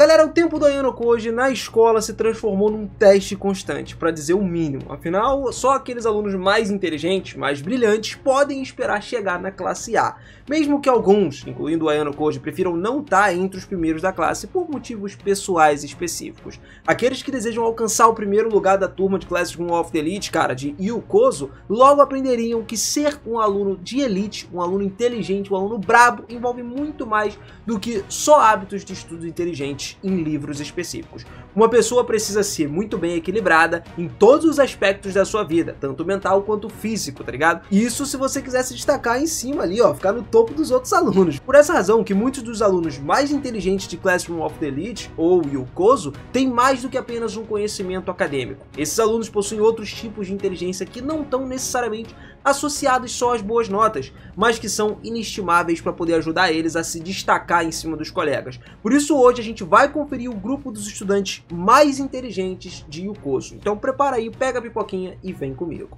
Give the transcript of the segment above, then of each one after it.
Galera, o tempo do Ayano Koji na escola se transformou num teste constante, para dizer o mínimo. Afinal, só aqueles alunos mais inteligentes, mais brilhantes, podem esperar chegar na classe A. Mesmo que alguns, incluindo o Ayano Koji, prefiram não estar entre os primeiros da classe por motivos pessoais específicos. Aqueles que desejam alcançar o primeiro lugar da turma de Classroom of the Elite, cara, de Yukoso, logo aprenderiam que ser um aluno de elite, um aluno inteligente, um aluno brabo, envolve muito mais do que só hábitos de estudo inteligentes em livros específicos. Uma pessoa precisa ser muito bem equilibrada em todos os aspectos da sua vida, tanto mental quanto físico, tá ligado? Isso se você quiser se destacar em cima ali, ó, ficar no topo dos outros alunos. Por essa razão que muitos dos alunos mais inteligentes de Classroom of the Elite, ou Yukoso, têm mais do que apenas um conhecimento acadêmico. Esses alunos possuem outros tipos de inteligência que não estão necessariamente associados só às boas notas, mas que são inestimáveis para poder ajudar eles a se destacar em cima dos colegas. Por isso hoje a gente vai conferir o grupo dos estudantes mais inteligentes de Yukoso. Então prepara aí, pega a pipoquinha e vem comigo.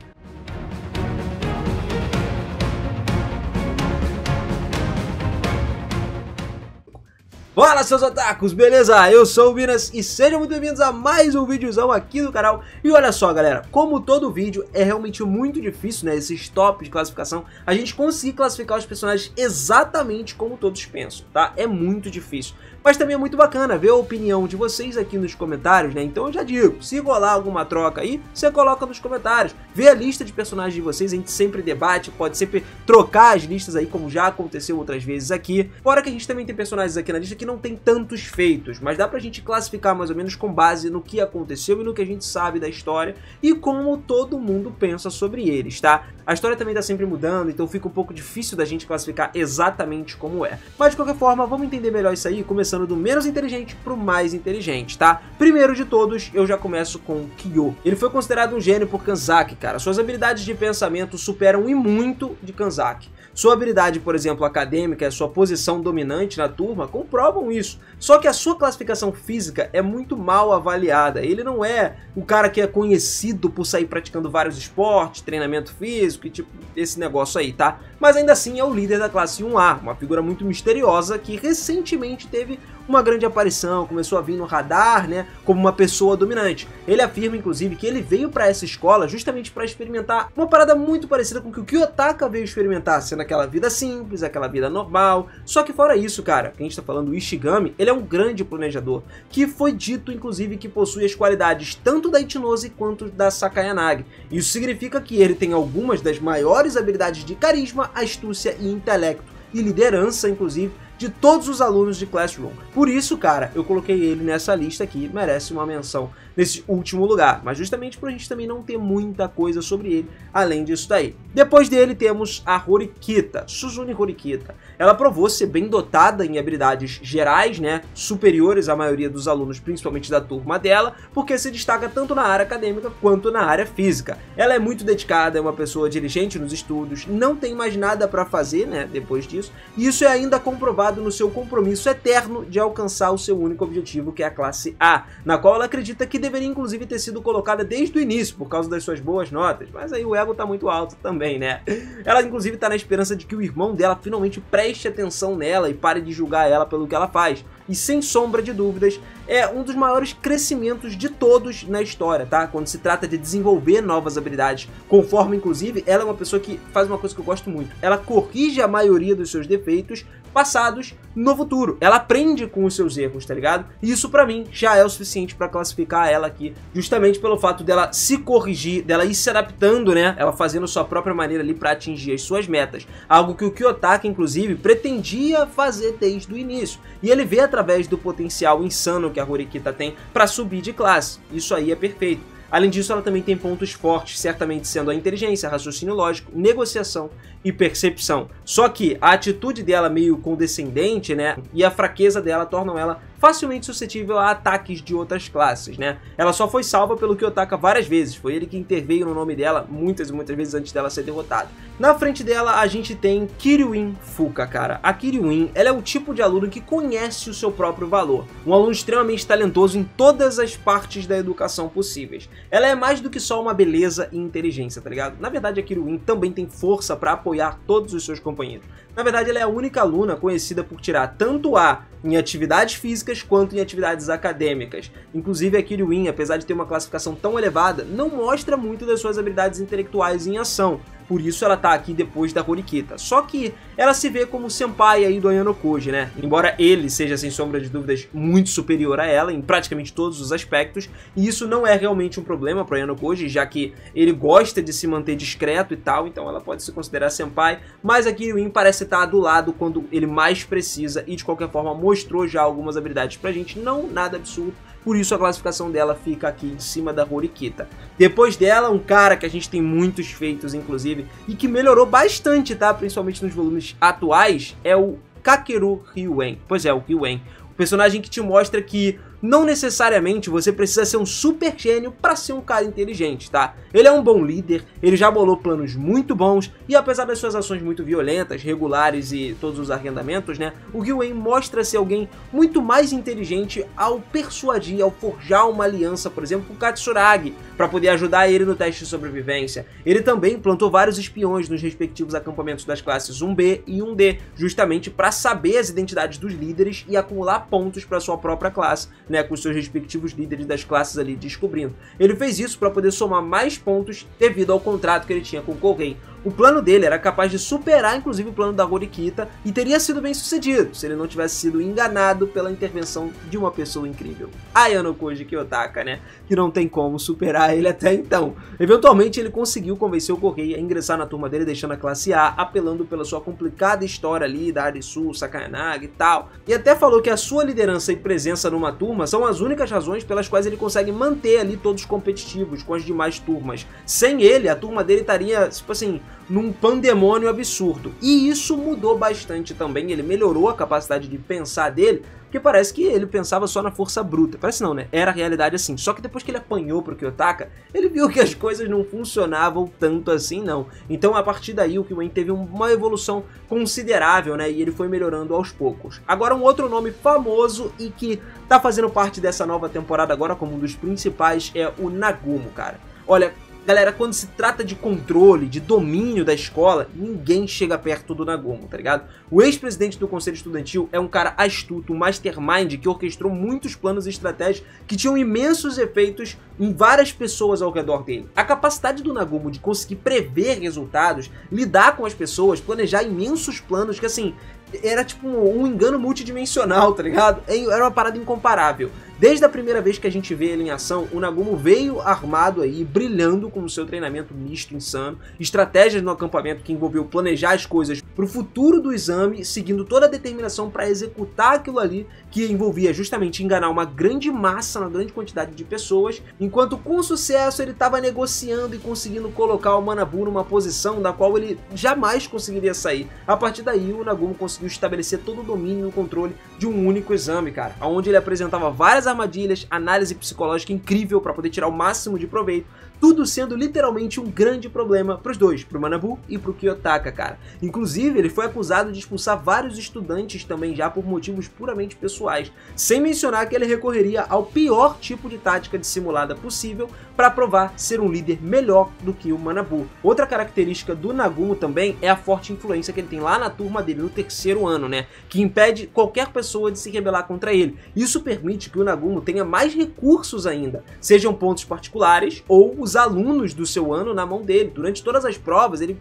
Fala, seus otakus, beleza? Eu sou o Minas e sejam muito bem-vindos a mais um videozão aqui do canal. E olha só, galera, como todo vídeo é realmente muito difícil, né, esses tops de classificação, a gente conseguir classificar os personagens exatamente como todos pensam, tá? É muito difícil. Mas também é muito bacana ver a opinião de vocês aqui nos comentários, né? Então eu já digo, se rolar alguma troca aí, você coloca nos comentários. Vê a lista de personagens de vocês, a gente sempre debate, pode sempre trocar as listas aí, como já aconteceu outras vezes aqui. Fora que a gente também tem personagens aqui na lista que não tem tantos feitos, mas dá pra gente classificar mais ou menos com base no que aconteceu e no que a gente sabe da história e como todo mundo pensa sobre eles, tá? A história também tá sempre mudando, então fica um pouco difícil da gente classificar exatamente como é. Mas de qualquer forma, vamos entender melhor isso aí, começando do menos inteligente pro mais inteligente, tá? Primeiro de todos, eu já começo com Kyo. Ele foi considerado um gênio por Kanzaki, cara. Suas habilidades de pensamento superam e muito de Kanzaki. Sua habilidade, por exemplo, acadêmica e a sua posição dominante na turma comprovam isso. Só que a sua classificação física é muito mal avaliada. Ele não é o cara que é conhecido por sair praticando vários esportes, treinamento físico e tipo esse negócio aí, tá? Mas ainda assim é o líder da classe 1A, uma figura muito misteriosa que recentemente teve uma grande aparição, começou a vir no radar, né, como uma pessoa dominante. Ele afirma, inclusive, que ele veio para essa escola justamente para experimentar uma parada muito parecida com o que o Kiyotaka veio experimentar, sendo aquela vida simples, aquela vida normal. Só que fora isso, cara, que a gente tá falando do Ishigami, ele é um grande planejador, que foi dito, inclusive, que possui as qualidades tanto da Ichinose quanto da Sakayanagi. Isso significa que ele tem algumas das maiores habilidades de carisma, astúcia e intelecto, e liderança, inclusive, de todos os alunos de Classroom. Por isso, cara, eu coloquei ele nessa lista aqui, merece uma menção nesse último lugar, mas justamente pra gente também não ter muita coisa sobre ele, além disso daí. Depois dele temos a Horikita, Suzune Horikita. Ela provou ser bem dotada em habilidades gerais, né, superiores à maioria dos alunos, principalmente da turma dela, porque se destaca tanto na área acadêmica quanto na área física. Ela é muito dedicada, é uma pessoa diligente nos estudos, não tem mais nada pra fazer, né, depois disso, e isso é ainda comprovado no seu compromisso eterno de alcançar o seu único objetivo, que é a classe A, na qual ela acredita que deveria inclusive ter sido colocada desde o início, por causa das suas boas notas, mas aí o ego tá muito alto também, né? Ela inclusive tá na esperança de que o irmão dela finalmente preste atenção nela e pare de julgar ela pelo que ela faz. E sem sombra de dúvidas, é um dos maiores crescimentos de todos na história, tá? Quando se trata de desenvolver novas habilidades, conforme inclusive ela é uma pessoa que faz uma coisa que eu gosto muito. Ela corrige a maioria dos seus defeitos passados no futuro. Ela aprende com os seus erros, tá ligado? E isso pra mim já é o suficiente pra classificar ela aqui, justamente pelo fato dela se corrigir, dela ir se adaptando, né? Ela fazendo sua própria maneira ali pra atingir as suas metas. Algo que o Kiyotaka, inclusive, pretendia fazer desde o início. E ele vê através do potencial insano que a Horikita tem pra subir de classe. Isso aí é perfeito. Além disso, ela também tem pontos fortes, certamente sendo a inteligência, raciocínio lógico, negociação e percepção. Só que a atitude dela meio condescendente, né, e a fraqueza dela tornam ela facilmente suscetível a ataques de outras classes, né? Ela só foi salva pelo Kiyotaka várias vezes, foi ele que interveio no nome dela muitas e muitas vezes antes dela ser derrotada. Na frente dela a gente tem Kiryuin Fuka, cara. A Kiryuin, ela é o tipo de aluno que conhece o seu próprio valor, um aluno extremamente talentoso em todas as partes da educação possíveis. Ela é mais do que só uma beleza e inteligência, tá ligado? Na verdade a Kiryuin também tem força para apoiar todos os seus companheiros. Na verdade ela é a única aluna conhecida por tirar tanto A em atividades físicas físicas quanto em atividades acadêmicas. Inclusive a Kiryu-in, apesar de ter uma classificação tão elevada, não mostra muito das suas habilidades intelectuais em ação. Por isso ela tá aqui depois da Horikita. Só que ela se vê como senpai aí do Ayano Koji, né? Embora ele seja, sem sombra de dúvidas, muito superior a ela em praticamente todos os aspectos, e isso não é realmente um problema pro Ayano Koji, já que ele gosta de se manter discreto e tal, então ela pode se considerar senpai, mas a Kiryu-in parece estar do lado quando ele mais precisa e de qualquer forma mostrou já algumas habilidades pra gente, não nada absurdo. Por isso a classificação dela fica aqui em cima da Horikita. Depois dela, um cara que a gente tem muitos feitos, inclusive, e que melhorou bastante, tá? Principalmente nos volumes atuais, é o Kakeru Ryuen. Pois é, o Ryuen. O personagem que te mostra que não necessariamente você precisa ser um super gênio para ser um cara inteligente, tá? Ele é um bom líder, ele já bolou planos muito bons e apesar das suas ações muito violentas, regulares e todos os arrendamentos, né? O Ryuen mostra ser alguém muito mais inteligente ao persuadir, ao forjar uma aliança, por exemplo, com o Katsuragi, para poder ajudar ele no teste de sobrevivência. Ele também plantou vários espiões nos respectivos acampamentos das classes 1B e 1D, justamente para saber as identidades dos líderes e acumular pontos para sua própria classe, né, com os seus respectivos líderes das classes ali descobrindo. Ele fez isso para poder somar mais pontos devido ao contrato que ele tinha com o Kogen. O plano dele era capaz de superar inclusive o plano da Horikita e teria sido bem sucedido se ele não tivesse sido enganado pela intervenção de uma pessoa incrível, Ayano Koji Kiyotaka, né, que não tem como superar ele até então. Eventualmente ele conseguiu convencer o Kogen a ingressar na turma dele deixando a classe A, apelando pela sua complicada história ali da Arisu, Sakayanagi e tal, e até falou que a sua liderança e presença numa turma são as únicas razões pelas quais ele consegue manter ali todos competitivos com as demais turmas. Sem ele, a turma dele estaria, tipo assim, num pandemônio absurdo. E isso mudou bastante também, ele melhorou a capacidade de pensar dele, porque parece que ele pensava só na força bruta. Parece não, né? Era a realidade assim. Só que depois que ele apanhou pro Kiyotaka, ele viu que as coisas não funcionavam tanto assim, não. Então, a partir daí, o Ryuen teve uma evolução considerável, né? E ele foi melhorando aos poucos. Agora, um outro nome famoso e que tá fazendo parte dessa nova temporada agora como um dos principais é o Nagumo, cara. Olha, galera, quando se trata de controle, de domínio da escola, ninguém chega perto do Nagumo, tá ligado? O ex-presidente do Conselho Estudantil é um cara astuto, um mastermind que orquestrou muitos planos e estratégias que tinham imensos efeitos em várias pessoas ao redor dele. A capacidade do Nagumo de conseguir prever resultados, lidar com as pessoas, planejar imensos planos que, assim, era tipo um engano multidimensional, tá ligado? Era uma parada incomparável. Desde a primeira vez que a gente vê ele em ação, o Nagumo veio armado aí, brilhando com o seu treinamento misto insano, estratégias no acampamento que envolveu planejar as coisas pro futuro do exame, seguindo toda a determinação para executar aquilo ali, que envolvia justamente enganar uma grande massa, uma grande quantidade de pessoas, enquanto com sucesso ele estava negociando e conseguindo colocar o Manabu numa posição da qual ele jamais conseguiria sair. A partir daí, o Nagumo conseguiu estabelecer todo o domínio e o controle de um único exame, cara, onde ele apresentava várias armadilhas, análise psicológica incrível para poder tirar o máximo de proveito, tudo sendo literalmente um grande problema pros dois, pro Manabu e pro Kiyotaka, cara. Inclusive, ele foi acusado de expulsar vários estudantes também já por motivos puramente pessoais, sem mencionar que ele recorreria ao pior tipo de tática dissimulada possível para provar ser um líder melhor do que o Manabu. Outra característica do Nagumo também é a forte influência que ele tem lá na turma dele, no terceiro ano, né, que impede qualquer pessoa de se rebelar contra ele. Isso permite que o Nagumo tenha mais recursos ainda, sejam pontos particulares ou os alunos do seu ano na mão dele. Durante todas as provas, ele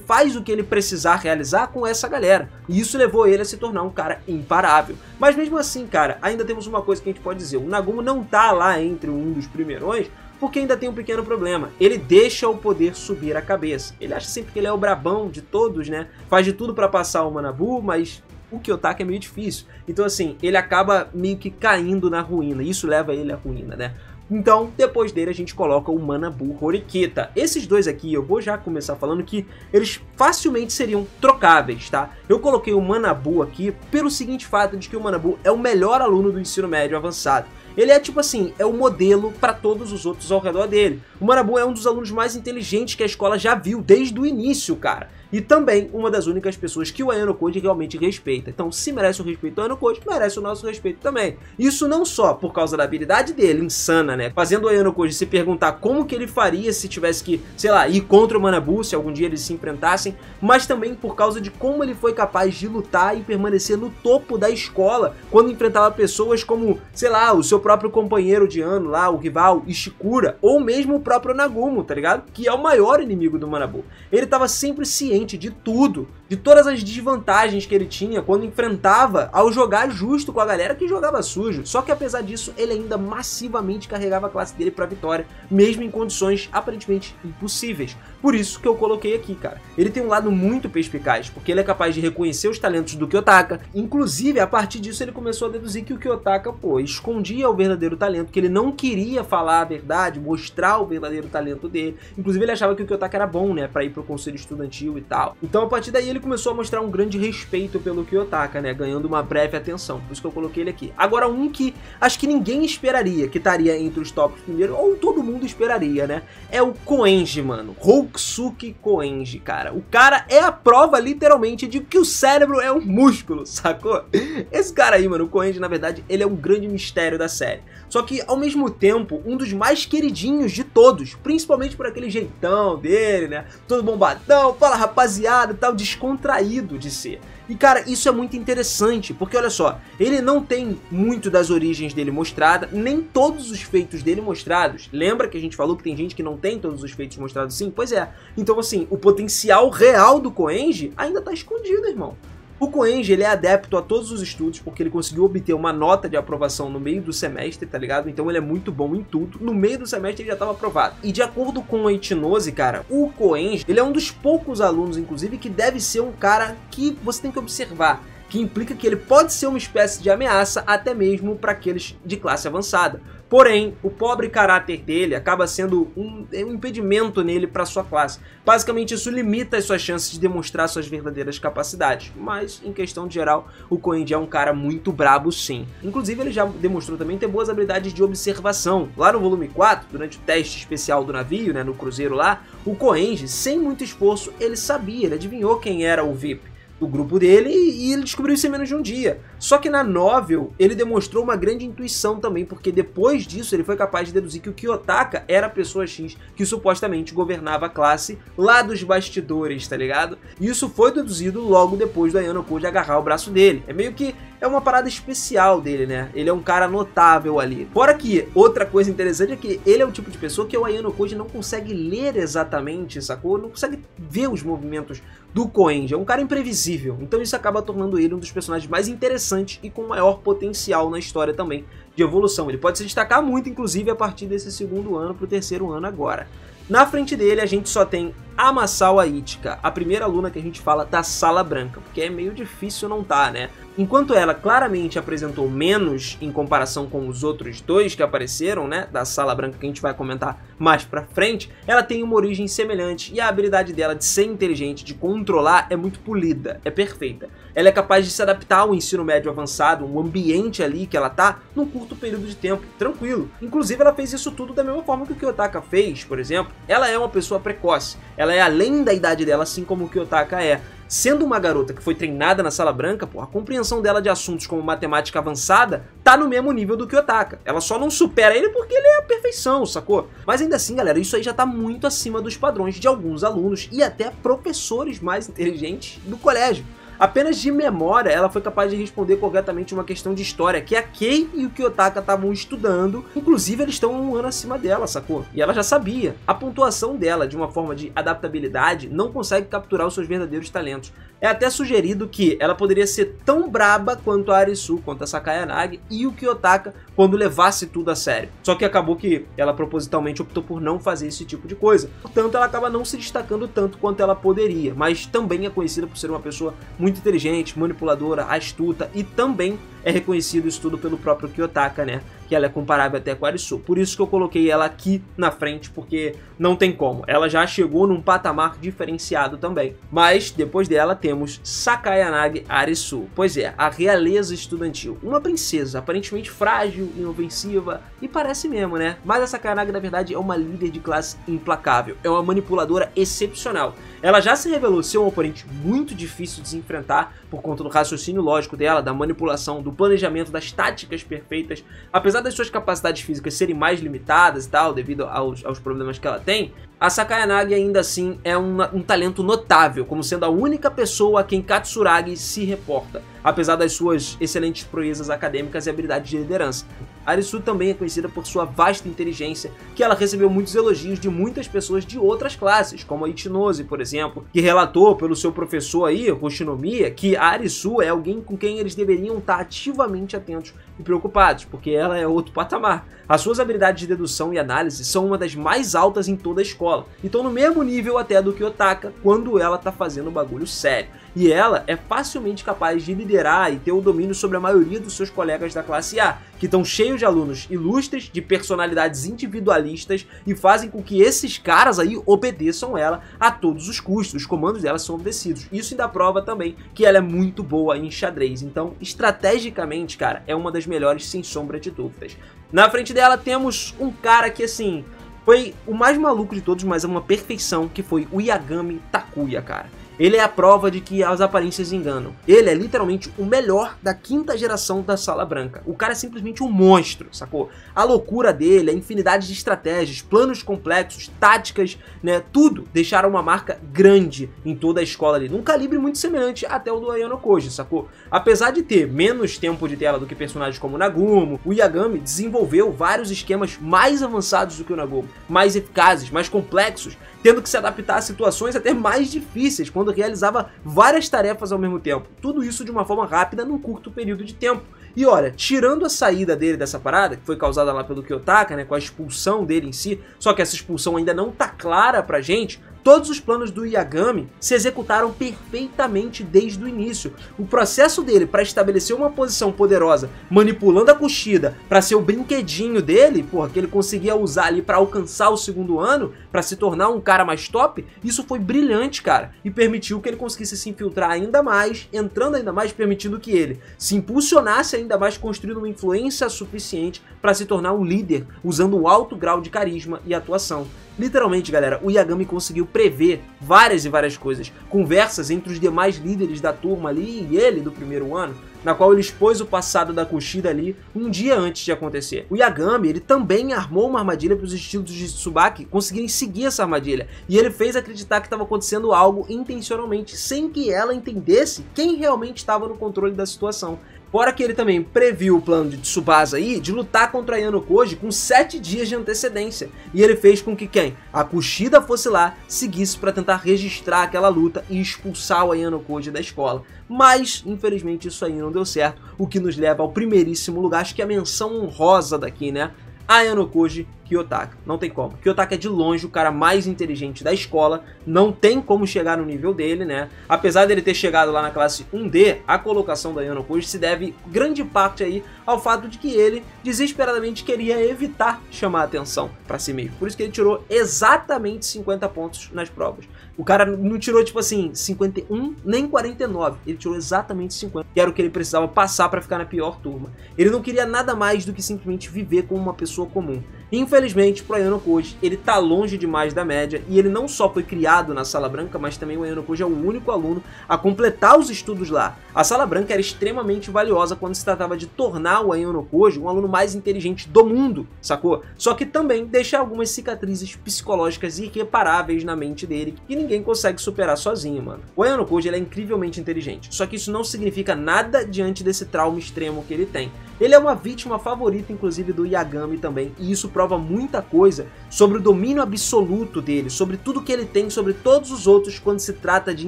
faz o que ele precisar realizar com essa galera. E isso levou ele a se tornar um cara imparável. Mas mesmo assim, cara, ainda temos uma coisa que a gente pode dizer. O Nagumo não tá lá entre um dos primeirões, porque ainda tem um pequeno problema. Ele deixa o poder subir a cabeça. Ele acha sempre que ele é o brabão de todos, né? Faz de tudo pra passar o Manabu, mas o Kiyotaka é meio difícil. Então assim, ele acaba meio que caindo na ruína. Isso leva ele à ruína, né? Então, depois dele a gente coloca o Manabu Horikita. Esses dois aqui, eu vou já começar falando que eles facilmente seriam trocáveis, tá? Eu coloquei o Manabu aqui pelo seguinte fato de que o Manabu é o melhor aluno do ensino médio avançado. Ele é tipo assim, é o modelo para todos os outros ao redor dele. O Manabu é um dos alunos mais inteligentes que a escola já viu desde o início, cara. e também uma das únicas pessoas que o Ayano Koji realmente respeita. Então, se merece o respeito do Ayano Koji, merece o nosso respeito também. Isso não só por causa da habilidade dele, insana, né? Fazendo o Ayano Koji se perguntar como que ele faria se tivesse que, sei lá, ir contra o Manabu, se algum dia eles se enfrentassem, mas também por causa de como ele foi capaz de lutar e permanecer no topo da escola quando enfrentava pessoas como, sei lá, o seu próprio companheiro de ano lá, o rival Ishikura, ou mesmo o próprio Nagumo, tá ligado? Que é o maior inimigo do Manabu. Ele estava sempre ciente de tudo, de todas as desvantagens que ele tinha quando enfrentava ao jogar justo com a galera que jogava sujo. Só que apesar disso, ele ainda massivamente carregava a classe dele pra vitória, mesmo em condições aparentemente impossíveis. Por isso que eu coloquei aqui, cara. Ele tem um lado muito perspicaz, porque ele é capaz de reconhecer os talentos do Kiyotaka. Inclusive, a partir disso, ele começou a deduzir que o Kiyotaka, pô, escondia o verdadeiro talento, que ele não queria falar a verdade, mostrar o verdadeiro talento dele. Inclusive, ele achava que o Kiyotaka era bom, né, pra ir pro conselho estudantil e tal. Então, a partir daí, ele começou a mostrar um grande respeito pelo Kiyotaka, né, ganhando uma breve atenção. Por isso que eu coloquei ele aqui. Agora, um que acho que ninguém esperaria que estaria entre os tops primeiro, ou todo mundo esperaria, né, é o Koenji, mano. Hokusuke Koenji, cara. O cara é a prova, literalmente, de que o cérebro é um músculo, sacou? Esse cara aí, mano, o Koenji, na verdade, ele é um grande mistério da série. Só que, ao mesmo tempo, um dos mais queridinhos de todos, principalmente por aquele jeitão dele, né? Todo bombadão, fala rapaziada, tal, descontraído de ser. E cara, isso é muito interessante, porque olha só, ele não tem muito das origens dele mostrada, nem todos os feitos dele mostrados. Lembra que a gente falou que tem gente que não tem todos os feitos mostrados sim? Pois é. Então assim, o potencial real do Koenji ainda tá escondido, irmão. O Koenji, ele é adepto a todos os estudos, porque ele conseguiu obter uma nota de aprovação no meio do semestre, tá ligado? Então ele é muito bom em tudo. No meio do semestre ele já estava aprovado. E de acordo com a Ichinose, cara, o Koenji, ele é um dos poucos alunos, inclusive, que deve ser um cara que você tem que observar, que implica que ele pode ser uma espécie de ameaça até mesmo para aqueles de classe avançada. Porém, o pobre caráter dele acaba sendo um impedimento nele para sua classe. Basicamente, isso limita as suas chances de demonstrar suas verdadeiras capacidades. Mas, em questão de geral, o Koenji é um cara muito brabo, sim. Inclusive, ele já demonstrou também ter boas habilidades de observação. Lá no volume 4, durante o teste especial do navio, né, no cruzeiro lá, o Koenji, sem muito esforço, ele sabia, ele adivinhou quem era o VIP do grupo dele e ele descobriu isso em menos de um dia. Só que na novel ele demonstrou uma grande intuição também, porque depois disso ele foi capaz de deduzir que o Kiyotaka era a pessoa X que supostamente governava a classe lá dos bastidores, tá ligado? E isso foi deduzido logo depois do Ayano Koji agarrar o braço dele. É meio que uma parada especial dele, né? Ele é um cara notável ali. Fora que outra coisa interessante é que ele é o tipo de pessoa que o Ayano Koji não consegue ler exatamente, sacou? Não consegue ver os movimentos do Koenji. É um cara imprevisível. Então isso acaba tornando ele um dos personagens mais interessantes e com maior potencial na história também de evolução. Ele pode se destacar muito, inclusive, a partir desse segundo ano pro terceiro ano agora. Na frente dele a gente só tem a Masawa Ichika, a primeira aluna que a gente fala da Sala Branca, porque é meio difícil não tá, né? Enquanto ela claramente apresentou menos em comparação com os outros dois que apareceram, né, da Sala Branca, que a gente vai comentar mais pra frente, ela tem uma origem semelhante e a habilidade dela de ser inteligente, de controlar, é muito polida, é perfeita. Ela é capaz de se adaptar ao ensino médio avançado, um ambiente ali que ela tá, num curto período de tempo, tranquilo. Inclusive ela fez isso tudo da mesma forma que o Kiyotaka fez, por exemplo. Ela é uma pessoa precoce, ela é além da idade dela, assim como o Kiyotaka é. Sendo uma garota que foi treinada na Sala Branca, pô, a compreensão dela de assuntos como matemática avançada tá no mesmo nível do Kiyotaka. Ela só não supera ele porque ele é a perfeição, sacou? Mas ainda assim, galera, isso aí já tá muito acima dos padrões de alguns alunos e até professores mais inteligentes do colégio. Apenas de memória, ela foi capaz de responder corretamente uma questão de história que a Kei e o Kiyotaka estavam estudando. Inclusive, eles estão um ano acima dela, sacou? E ela já sabia. A pontuação dela, de uma forma de adaptabilidade, não consegue capturar os seus verdadeiros talentos. É até sugerido que ela poderia ser tão braba quanto a Arisu, quanto a Sakayanagi e o Kiyotaka quando levasse tudo a sério. Só que acabou que ela propositalmente optou por não fazer esse tipo de coisa. Portanto, ela acaba não se destacando tanto quanto ela poderia, mas também é conhecida por ser uma pessoa muito inteligente, manipuladora, astuta e também é reconhecido isso tudo pelo próprio Kiyotaka, né? Que ela é comparável até com a Arisu. Por isso que eu coloquei ela aqui na frente, porque não tem como. Ela já chegou num patamar diferenciado também. Mas, depois dela, temos Sakayanagi Arisu. Pois é, a realeza estudantil. Uma princesa, aparentemente frágil, inofensiva, e parece mesmo, né? Mas a Sakayanagi, na verdade, é uma líder de classe implacável. É uma manipuladora excepcional. Ela já se revelou ser um oponente muito difícil de se enfrentar por conta do raciocínio lógico dela, da manipulação, do planejamento, das táticas perfeitas. Apesar das suas capacidades físicas serem mais limitadas e tal, devido aos problemas que ela tem, a Sakayanagi ainda assim é um talento notável, como sendo a única pessoa a quem Katsuragi se reporta, apesar das suas excelentes proezas acadêmicas e habilidades de liderança. Arisu também é conhecida por sua vasta inteligência, que ela recebeu muitos elogios de muitas pessoas de outras classes, como a Ichinose, por exemplo, que relatou pelo seu professor aí, Hoshinomiya, que a Arisu é alguém com quem eles deveriam estar ativamente atentos e preocupados, porque ela é outro patamar. As suas habilidades de dedução e análise são uma das mais altas em toda a escola, e estão no mesmo nível até do Kiyotaka quando ela tá fazendo um bagulho sério. E ela é facilmente capaz de liderar e ter o domínio sobre a maioria dos seus colegas da classe A, que estão cheios de alunos ilustres, de personalidades individualistas e fazem com que esses caras aí obedeçam ela a todos os custos. Os comandos dela são obedecidos. Isso ainda prova também que ela é muito boa em xadrez. Então, estrategicamente, cara, é uma das melhores sem sombra de dúvidas. Na frente dela temos um cara que, assim, foi o mais maluco de todos, mas é uma perfeição, que foi o Yagami Takuya, cara. Ele é a prova de que as aparências enganam. Ele é literalmente o melhor da quinta geração da Sala Branca. O cara é simplesmente um monstro, sacou? A loucura dele, a infinidade de estratégias, planos complexos, táticas, né? Tudo deixaram uma marca grande em toda a escola ali. Num calibre muito semelhante até o do Ayano Koji, sacou? Apesar de ter menos tempo de tela do que personagens como o Nagumo, o Yagami desenvolveu vários esquemas mais avançados do que o Nagumo, mais eficazes, mais complexos, tendo que se adaptar a situações até mais difíceis, quando realizava várias tarefas ao mesmo tempo. Tudo isso de uma forma rápida num curto período de tempo. E olha, tirando a saída dele dessa parada, que foi causada lá pelo Kiyotaka, né, com a expulsão dele em si, só que essa expulsão ainda não tá clara pra gente, todos os planos do Yagami se executaram perfeitamente desde o início. O processo dele para estabelecer uma posição poderosa, manipulando a Kushida para ser o brinquedinho dele, porra, que ele conseguia usar ali para alcançar o segundo ano, para se tornar um cara mais top, isso foi brilhante, cara, e permitiu que ele conseguisse se infiltrar ainda mais, entrando ainda mais, permitindo que ele se impulsionasse ainda mais, construindo uma influência suficiente para se tornar um líder, usando um alto grau de carisma e atuação. Literalmente, galera, o Yagami conseguiu prever várias e várias coisas, conversas entre os demais líderes da turma ali e ele do primeiro ano, na qual ele expôs o passado da Kushida ali um dia antes de acontecer. O Yagami, ele também armou uma armadilha para os estilos de Tsubaki conseguirem seguir essa armadilha, e ele fez acreditar que estava acontecendo algo intencionalmente, sem que ela entendesse quem realmente estava no controle da situação. Fora que ele também previu o plano de Tsubasa aí de lutar contra Ayano Koji com 7 dias de antecedência. E ele fez com que quem? A Kushida fosse lá, seguisse para tentar registrar aquela luta e expulsar o Ayano Koji da escola. Mas, infelizmente, isso aí não deu certo, o que nos leva ao primeiríssimo lugar, acho que é a menção honrosa daqui, né? Ayano Koji Kiyotaka. Não tem como. Kiyotaka é de longe o cara mais inteligente da escola, não tem como chegar no nível dele, né? Apesar dele ter chegado lá na classe 1D, a colocação do Ayano Koji se deve grande parte aí ao fato de que ele desesperadamente queria evitar chamar a atenção para si mesmo. Por isso que ele tirou exatamente 50 pontos nas provas. O cara não tirou, tipo assim, 51 nem 49. Ele tirou exatamente 50, que era o que ele precisava passar para ficar na pior turma. Ele não queria nada mais do que simplesmente viver como uma pessoa comum. Infelizmente, pro Ayano Koji, ele tá longe demais da média, e ele não só foi criado na Sala Branca, mas também o Ayano Koji é o único aluno a completar os estudos lá. A Sala Branca era extremamente valiosa quando se tratava de tornar o Ayano Koji um aluno mais inteligente do mundo, sacou? Só que também deixa algumas cicatrizes psicológicas irreparáveis na mente dele, que ninguém consegue superar sozinho, mano. O Ayano Koji, ele é incrivelmente inteligente, só que isso não significa nada diante desse trauma extremo que ele tem. Ele é uma vítima favorita, inclusive, do Yagami também, e isso prova muita coisa sobre o domínio absoluto dele, sobre tudo que ele tem, sobre todos os outros quando se trata de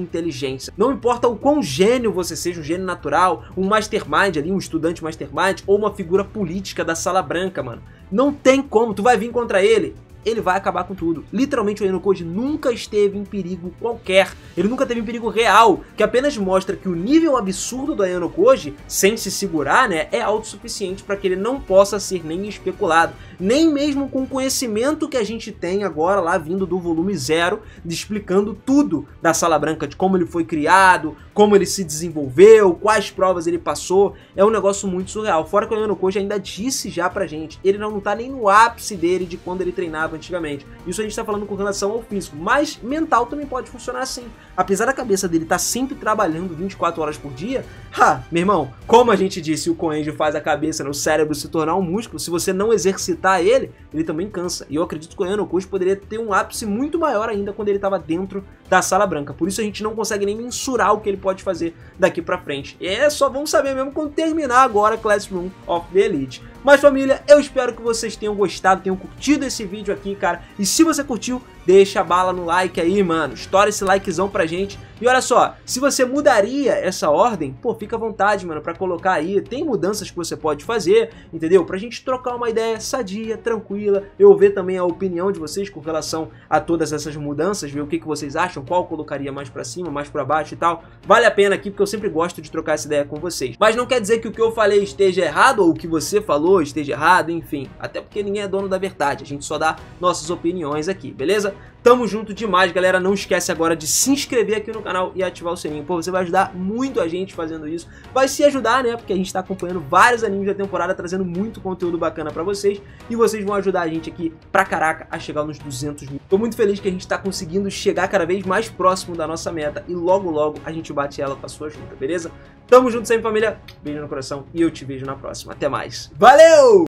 inteligência. Não importa o quão gênio você seja, um gênio natural, um mastermind ali, um estudante mastermind, ou uma figura política da Sala Branca, mano. Não tem como, tu vai vir contra ele, ele vai acabar com tudo. Literalmente o Enokoji nunca esteve em perigo qualquer, ele nunca teve em perigo real, que apenas mostra que o nível absurdo do Enokoji, sem se segurar, né, é autossuficiente para que ele não possa ser nem especulado, nem mesmo com o conhecimento que a gente tem agora lá vindo do volume 0, explicando tudo da Sala Branca, de como ele foi criado, como ele se desenvolveu, quais provas ele passou. É um negócio muito surreal, fora que o Enokoji ainda disse já pra gente, ele não tá nem no ápice dele de quando ele treinava antigamente. Isso a gente tá falando com relação ao físico, mas mental também pode funcionar assim. Apesar da cabeça dele tá sempre trabalhando 24 horas por dia, meu irmão, como a gente disse, o Koenji faz a cabeça, né, o cérebro se tornar um músculo, se você não exercitar ele, ele também cansa. E eu acredito que o Enokoji poderia ter um ápice muito maior ainda quando ele estava dentro da Sala Branca. Por isso a gente não consegue nem mensurar o que ele pode fazer daqui pra frente. E só vamos saber mesmo quando terminar agora Classroom of the Elite. Mas família, eu espero que vocês tenham gostado, tenham curtido esse vídeo aqui, cara. E se você curtiu, deixa a bala no like aí, mano. Estoura esse likezão pra gente. E olha só, se você mudaria essa ordem, pô, fica à vontade, mano, pra colocar aí. Tem mudanças que você pode fazer, entendeu? Pra gente trocar uma ideia sadia, tranquila. Eu ver também a opinião de vocês com relação a todas essas mudanças, ver o que vocês acham, qual eu colocaria mais pra cima, mais pra baixo e tal. Vale a pena aqui, porque eu sempre gosto de trocar essa ideia com vocês. Mas não quer dizer que o que eu falei esteja errado, ou o que você falou esteja errado, enfim. Até porque ninguém é dono da verdade, a gente só dá nossas opiniões aqui, beleza? Tamo junto demais, galera. Não esquece agora de se inscrever aqui no canal e ativar o sininho. Pô, você vai ajudar muito a gente fazendo isso. Vai se ajudar, né? Porque a gente tá acompanhando vários animes da temporada, trazendo muito conteúdo bacana pra vocês. E vocês vão ajudar a gente aqui pra caraca a chegar nos 200 mil. Tô muito feliz que a gente tá conseguindo chegar cada vez mais próximo da nossa meta. E logo, logo a gente bate ela com a sua ajuda, beleza? Tamo junto sempre, família. Beijo no coração e eu te vejo na próxima. Até mais. Valeu!